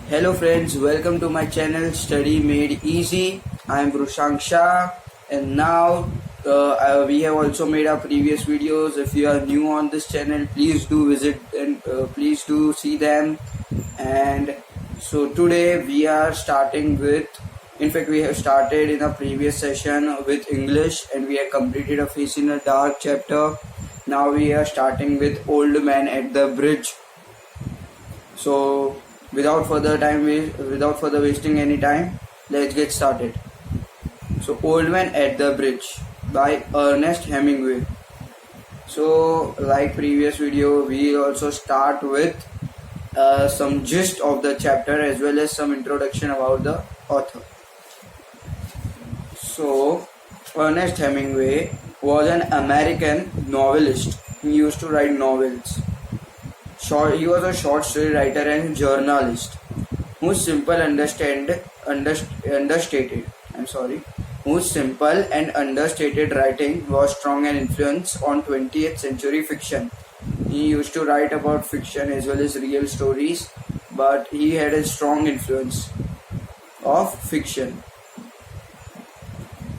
Hello friends, welcome to my channel Study Made Easy. I am Rushank Shah, and now we have also made our previous videos. If you are new on this channel, please do visit and please do see them. And so today we are starting with, in fact we have started in a previous session with English and we have completed a Face in the Dark chapter. Now we are starting with Old Man at the Bridge. So without further wasting any time, let's get started. So Old Man at the Bridge by Ernest Hemingway. So like previous video, we also start with some gist of the chapter as well as some introduction about the author. So Ernest Hemingway was an American novelist. He used to write novels. He was a short story writer and journalist whose simple and understated writing was strong and influence on 20th century fiction. He used to write about fiction as well as real stories, but he had a strong influence of fiction.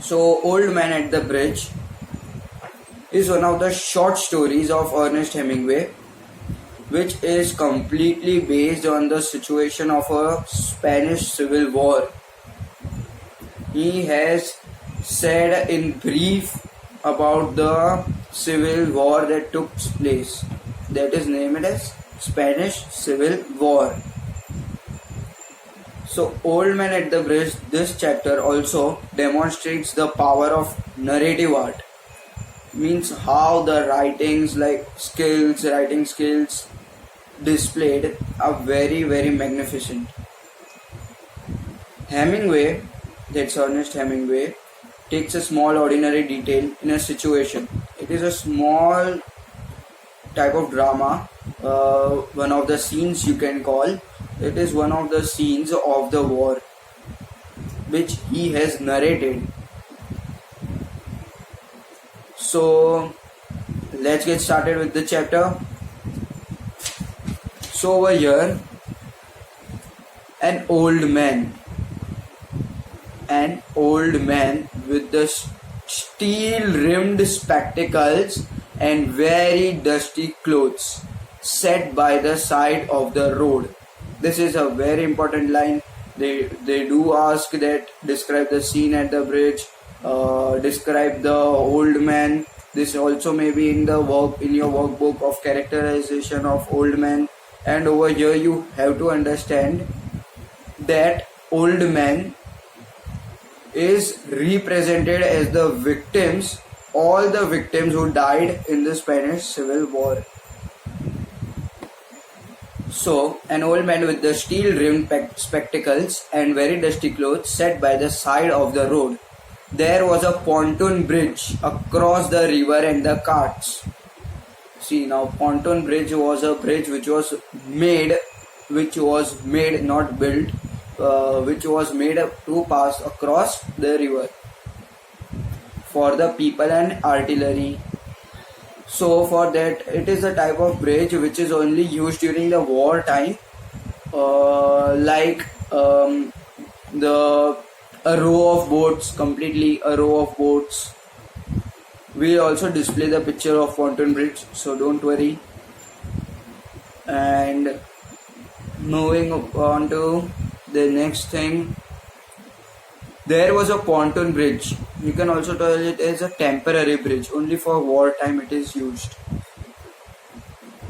So Old Man at the Bridge is one of the short stories of Ernest Hemingway, which is completely based on the situation of a Spanish Civil War. He has said in brief about the Civil War that took place, that is named as Spanish Civil War. So Old Man at the Bridge, this chapter also demonstrates the power of narrative art. Means how the writing skills displayed are very magnificent. Hemingway, that's Ernest Hemingway, takes a small ordinary detail in a situation. It is a small type of drama, one of the scenes you can call. It is one of the scenes of the war which he has narrated. So let's get started with the chapter. So over here, an old man with the steel-rimmed spectacles and very dusty clothes sat by the side of the road. This is a very important line. They do ask that describe the scene at the bridge, describe the old man. This also may be in your workbook of characterization of old man. And over here you have to understand that old man is represented as the victims, all the victims who died in the Spanish Civil War. So an old man with the steel-rimmed spectacles and very dusty clothes sat by the side of the road. There was a pontoon bridge across the river and the carts. See, now pontoon bridge was a bridge which was made, not built, which was made to pass across the river for the people and artillery. So for that, it is a type of bridge which is only used during the war time, a row of boats. We also display the picture of pontoon bridge, so don't worry. And moving on to the next thing, there was a pontoon bridge. You can also tell it as a temporary bridge, only for wartime it is used.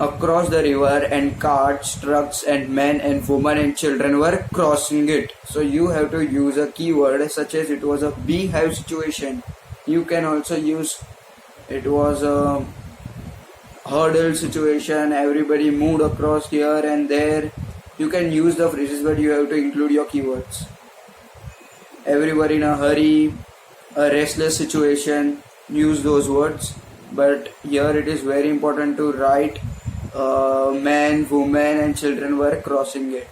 Across the river, and carts, trucks and men and women and children were crossing it. So you have to use a keyword such as it was a beehive situation. You can also use it was a hurdle situation, everybody moved across here and there. You can use the phrases, but you have to include your keywords. Everybody in a hurry, a restless situation, use those words. But here it is very important to write men, women and children were crossing it.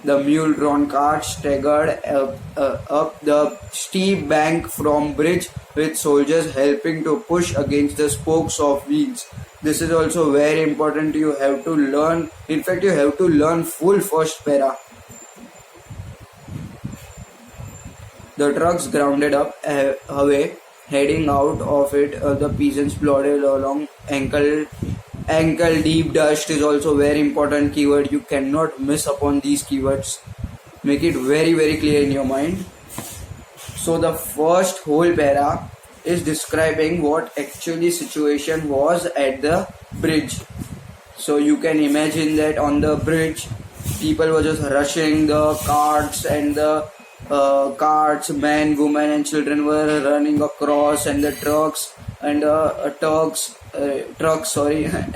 The mule-drawn cart staggered up the steep bank from bridge with soldiers helping to push against the spokes of wheels. This is also very important. You have to learn. In fact, you have to learn full first para. The trucks grounded up away, heading out of it. The peasants plodded along. Ankle deep dust is also very important keyword. You cannot miss upon these keywords. Make it very very clear in your mind. So the first whole para is describing what actually situation was at the bridge. So you can imagine that on the bridge, people were just rushing. The carts and the men, women, and children were running across, and the trucks and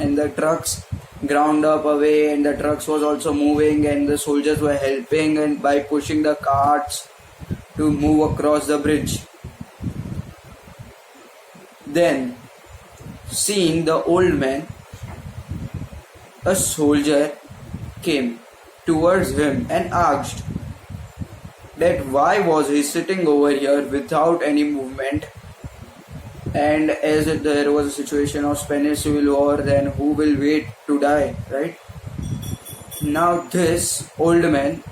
and the trucks ground up away, and the trucks was also moving, and the soldiers were helping and by pushing the carts to move across the bridge. Then, seeing the old man, a soldier came towards him and asked that why was he sitting over here without any movement, and as there was a situation of Spanish Civil War, then who will wait to die, right? Now this old man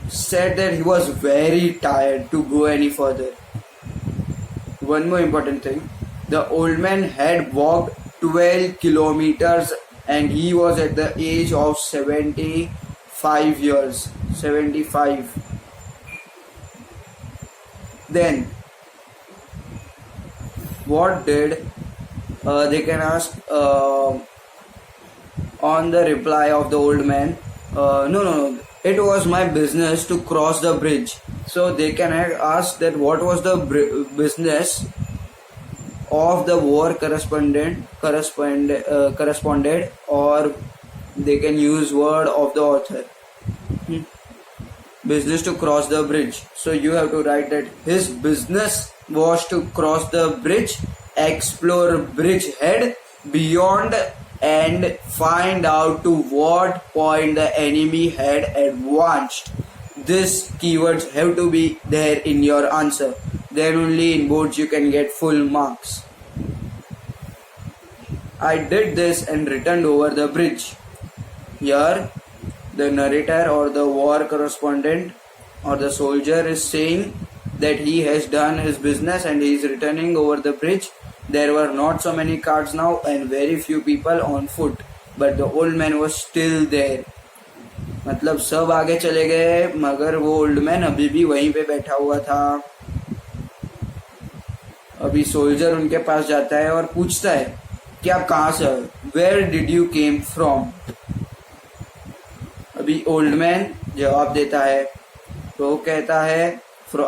said that he was very tired to go any further. One more important thing, the old man had walked 12 kilometers and he was at the age of 75 years. 75. Then, what did they can ask on the reply of the old man? No. It was my business to cross the bridge. So they can ask that what was the business of the war corresponded, or they can use word of the author. Business to cross the bridge. So you have to write that his business was to cross the bridge, explore bridge head beyond, and find out to what point the enemy had advanced. These keywords have to be there in your answer. Then only in boards you can get full marks. I did this and returned over the bridge. Here, the narrator or the war correspondent or the soldier is saying that he has done his business and he is returning over the bridge. There were not so many cars now and very few people on foot, but the old man was still there. मतलब सब आगे चले गए मगर वो old man अभी भी वहीं पे बैठा हुआ था. अभी सोल्जर उनके पास जाता है और पूछता है कि आप कहाँ से आए, where did you came from. अभी ओल्ड मैन जवाब देता है तो कहता है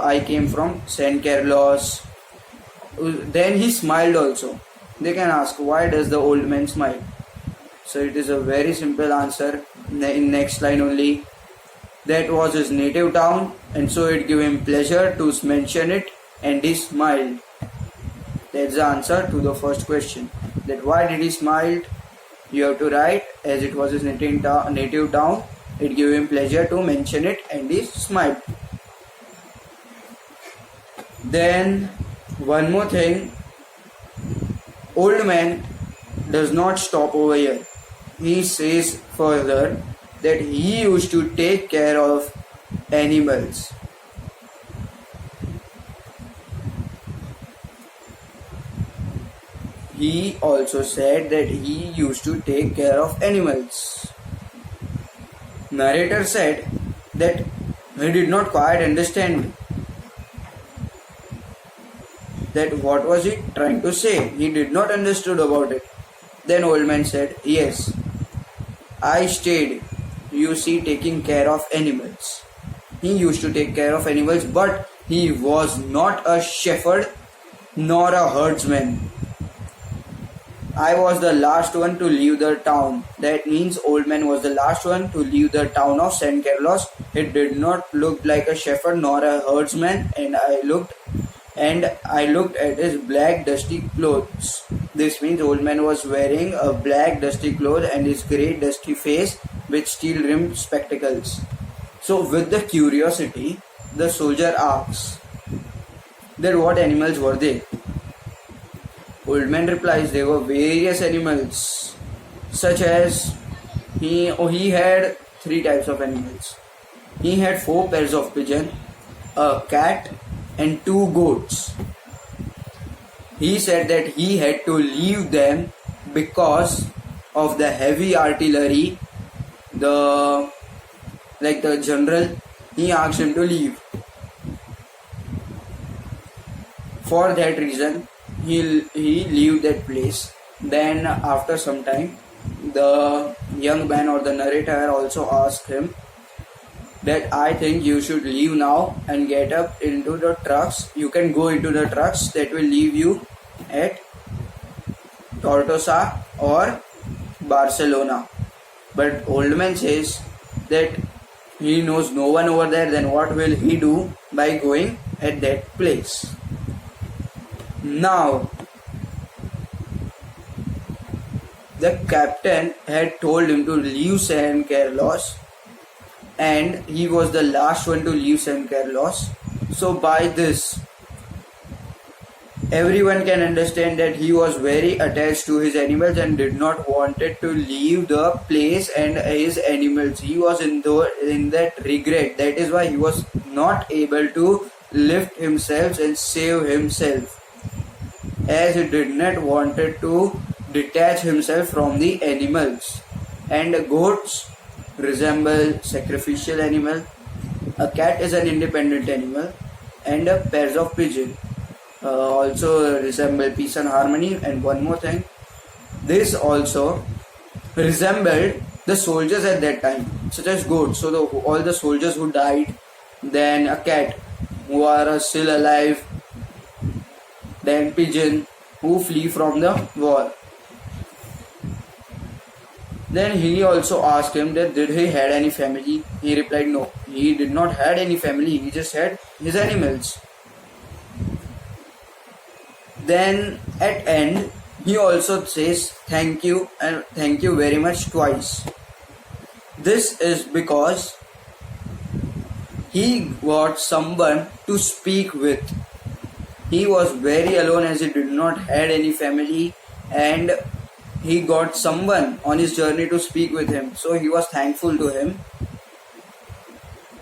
I came from Saint Carlos. Then he smiled also. They can ask why does the old man smile. So it is a very simple answer in next line only. That was his native town and so it gave him pleasure to mention it and he smiled. That's the answer to the first question. That why did he smile? You have to write as it was his native town. It gave him pleasure to mention it and he smiled. Then one more thing, old man does not stop over here. He says further that he used to take care of animals. He also said that he used to take care of animals. Narrator said that he did not quite understand that what was he trying to say. He did not understood about it. Then old man said, yes, I stayed, you see, taking care of animals. He used to take care of animals, but he was not a shepherd nor a herdsman. I was the last one to leave the town. That means old man was the last one to leave the town of San Carlos. It did not look like a shepherd nor a herdsman, and I looked at his black dusty clothes. This means old man was wearing a black dusty clothes and his grey dusty face with steel rimmed spectacles. So with the curiosity, the soldier asks that what animals were they? Old man replies they were various animals, such as he had 3 types of animals. He had 4 pairs of pigeon, a cat, and 2 goats. He said that he had to leave them because of the heavy artillery. The general, he asked him to leave. For that reason, he leave that place. Then after some time, the young man or the narrator also asked him that I think you should leave now and get up into the trucks. You can go into the trucks that will leave you at Tortosa or Barcelona. But old man says that he knows no one over there, then what will he do by going at that place? Now, the captain had told him to leave San Carlos, and he was the last one to leave San Carlos. So by this, everyone can understand that he was very attached to his animals and did not wanted to leave the place and his animals. He was in that regret. That is why he was not able to lift himself and save himself, as he did not wanted to detach himself from the animals. And goats resemble sacrificial animal. A cat is an independent animal, and a pairs of pigeon also resemble peace and harmony. And one more thing, this also resembled the soldiers at that time, such as goats. So all the soldiers who died, then a cat who are still alive, then pigeon who flee from the war. Then he also asked him that did he had any family. He replied no, he did not had any family, he just had his animals. Then at end he also says thank you and thank you very much twice. This is because he got someone to speak with. He was very alone as he did not had any family, and he got someone on his journey to speak with him, so he was thankful to him.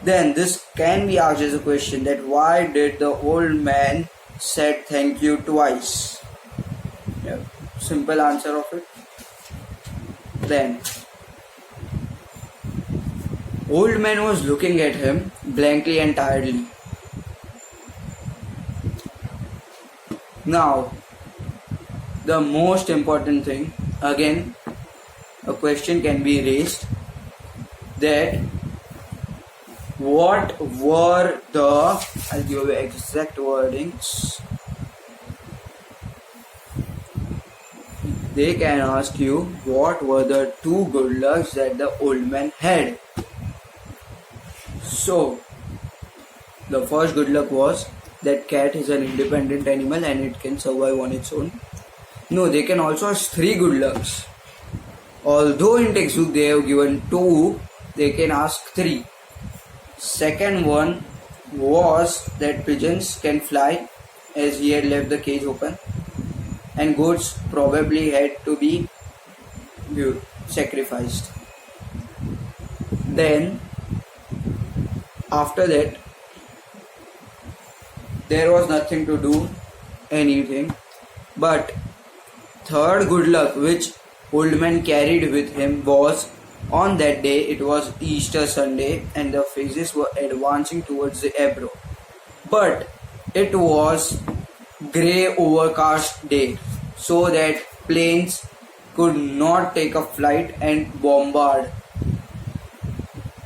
Then this can be asked as a question that why did the old man said thank you twice? Yeah, simple answer of it. Then old man was looking at him blankly and tiredly. Now, the most important thing, again, a question can be raised that what were the, I'll give you exact wordings. They can ask you what were the 2 good lucks that the old man had. So, the first good luck was that cat is an independent animal and it can survive on its own. No, they can also ask 3 good lucks. Although in textbook they have given 2, they can ask 3. Second one was that pigeons can fly, as he had left the cage open, and goats probably had to be sacrificed. Then after that there was nothing to do anything, but third good luck which old man carried with him was on that day. It was Easter Sunday and the phases were advancing towards the Ebro, but it was grey overcast day, so that planes could not take a flight and bombard.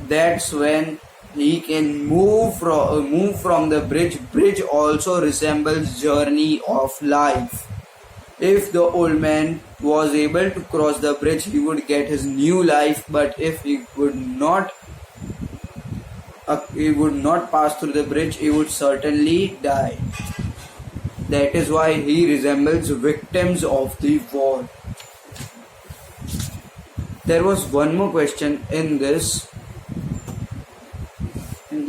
That's when he can move from the bridge. Bridge also resembles journey of life. If the old man was able to cross the bridge, he would get his new life, but if he would not pass through the bridge, he would certainly die. That is why he resembles victims of the war. There was one more question in this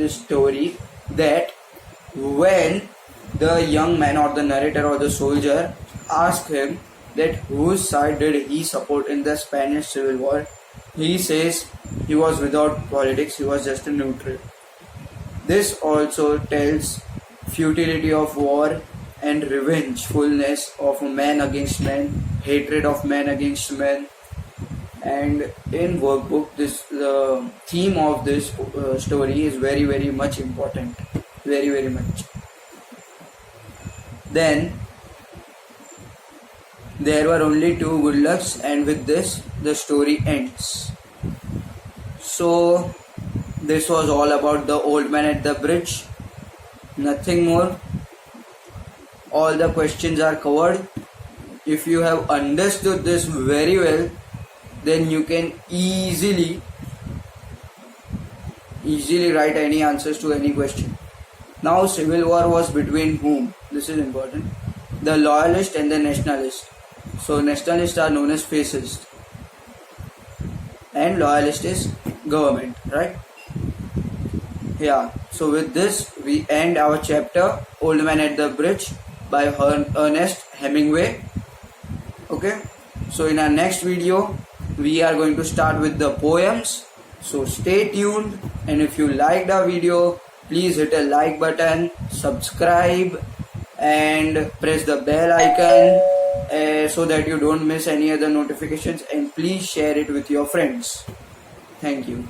story, that when the young man or the narrator or the soldier asked him that whose side did he support in the Spanish Civil War, he says he was without politics, he was just a neutral. This also tells futility of war, and revengefulness of man against man, hatred of man against man. And in workbook, this the theme of this story is very much important, very much. Then there were only two good lucks, and with this the story ends. So this was all about the old man at the bridge, nothing more. All the questions are covered. If you have understood this very well, then you can easily write any answers to any question. Now, civil war was between whom? This is important. The loyalist and the nationalist. So nationalists are known as fascist and loyalist is government, right? Yeah, so with this we end our chapter Old Man at the Bridge by Ernest Hemingway. Okay, so in our next video we are going to start with the poems. So stay tuned, and if you liked our video, please hit a like button, subscribe and press the bell icon so that you don't miss any other notifications, and please share it with your friends. Thank you.